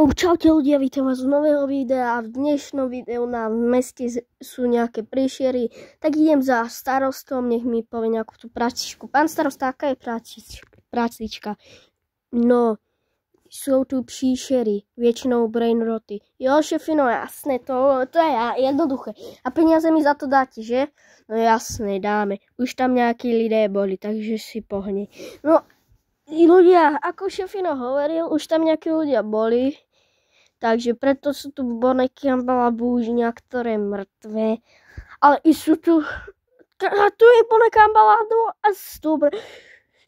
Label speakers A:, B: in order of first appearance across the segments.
A: Čaute ľudia, vítam vás z nového videa. V dnešnom videu na meste sú nejaké príšery, tak idem za starostom, nech mi povie nejakú tú prácičku. Pán starosta, aká je prácička? No, sú tu příšery, väčšinou brainroty. Jo, šefino, jasné, to je jednoduché. A peniaze mi za to dáte, že? No jasné, dáme. Už tam nejakí lidé boli, takže si pohne. No, ľudia, ako šefino hovoril, už tam nejakí ľudia boli, takže preto sú tu boneky Ambalabúžňa, ktoré mŕtve, ale i sú tu, a tu je boneka Ambalado a dobre,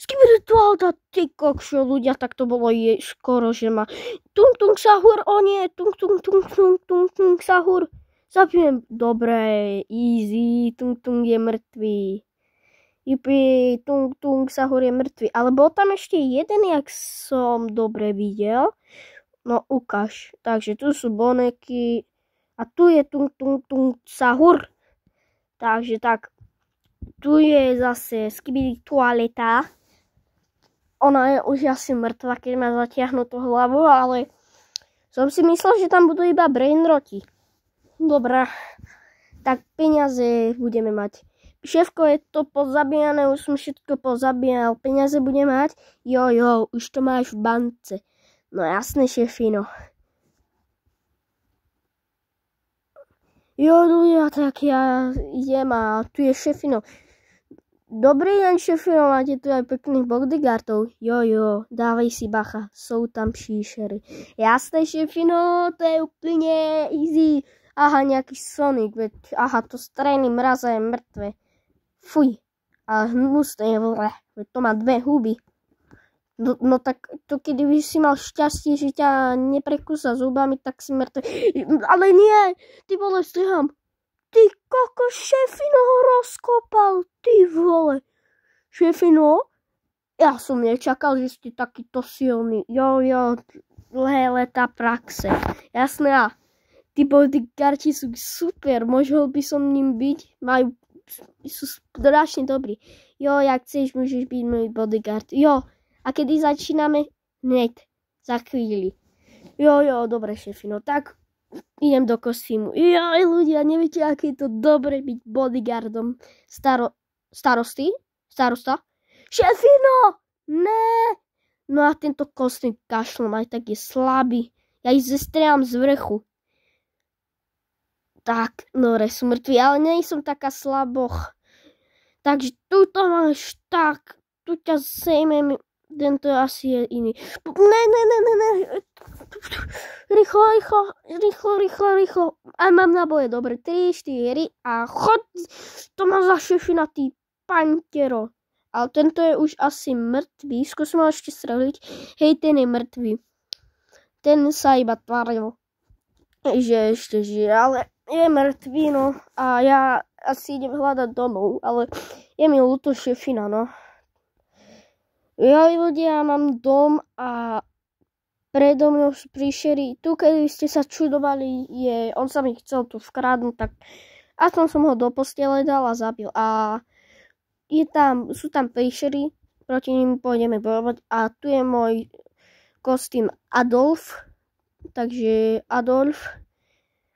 A: skibirituál, ty kokšo, ľudia, tak to bolo skoro, že ma tung tung sahur, o nie, tung tung tung tung tung tung sahur, zabijem, dobre, easy, tung tung je mŕtvý. Jupi, tung tung sahur je mŕtvy. Ale bol tam ešte jeden, jak som dobre videl. No ukáž. Takže tu sú boneky. A tu je tung tung tung sahur. Takže tak. Tu je zase skibidi toaleta. Ona je už asi mŕtva, keď má zatiahnutú hlavu, ale som si myslel, že tam budú iba brainroti. Dobrá. Tak peniaze budeme mať. Šéfko, je to pozabíjané, už som všetko pozabíjal, peniaze bude mať? Jo, už to máš v bance. No jasné, šéfino. Jo, ľudia, tak ja idem a tu je šéfino. Dobrý deň, šéfino, máte tu aj pekných bodyguardov. Jo, dávaj si bacha, sú tam příšery. Jasné, šéfino, to je úplne easy. Aha, nejaký Sonic, veď, aha, to strejný mraza je mŕtve. Fuj, a hnusné, veď to má dve huby. No tak to kedy by si mal šťastie, že ťa neprekúsa zubami, tak si mŕtve. Ale nie, ty vole, striham. Ty koko, šéfino ho rozkopal, ty vole. Šéfino? Ja som nečakal, že ste takýto silný. Jo, dlhé leta praxe. Jasné, a tí bodyguardi sú super, mohol by som ním byť, sú strašne dobrí. Jo, jak chceš, môžeš byť môj bodyguard. Jo, a kedy začíname? Hneď, za chvíli. Jo, dobre, šéfino, tak idem do kostýmu. Joj, ľudia, neviete, aké je to dobre byť bodyguardom starosta? Šéfino, ne! No a tento kostým kašlom aj tak je slabý. Ja ich zestriam z vrchu. Tak, no sú mŕtvi, ale nie som taká slaboch. Takže tuto máš, tak, tu ťa sejmem, tento asi je iný. Ne. Rýchlo. A mám naboje, dobre, 3, 4 a chod, to má za šefina, ty pantero. Ale tento je už asi mŕtvý, skúsim ho ešte streliť. Hej, ten je mŕtvý. Ten sa iba tváril, že ešte žije, ale je mŕtvý, no. A ja asi idem hľadať domov, ale je mi ľúto šefina, no. Ja, ľudia, mám dom a predo mnou sú príšery. Tu, keď ste sa čudovali, on sa mi chcel tu vkradnúť, tak aspoň som ho do postele dal a zabil. A sú tam príšery, proti nim pôjdeme bojovať. A tu je môj kostým Adolf, takže Adolf.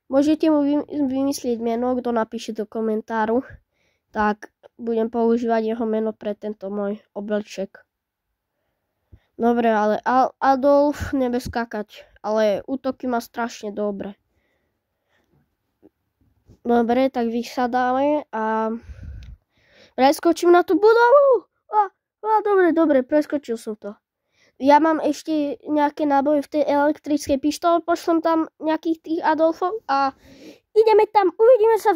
A: Môžete mu vymyslieť meno, kto napíše do komentáru, tak budem používať jeho meno pre tento môj obleček. Dobre, ale Adolf nebeskákať, ale útoky má strašne dobre. Dobre, tak vysadáme a preskočím na tú budovu. Dobre, preskočil som to. Ja mám ešte nejaké náboje v tej elektrickej pištole, pošlem tam nejakých tých Adolfov a ideme tam, uvidíme sa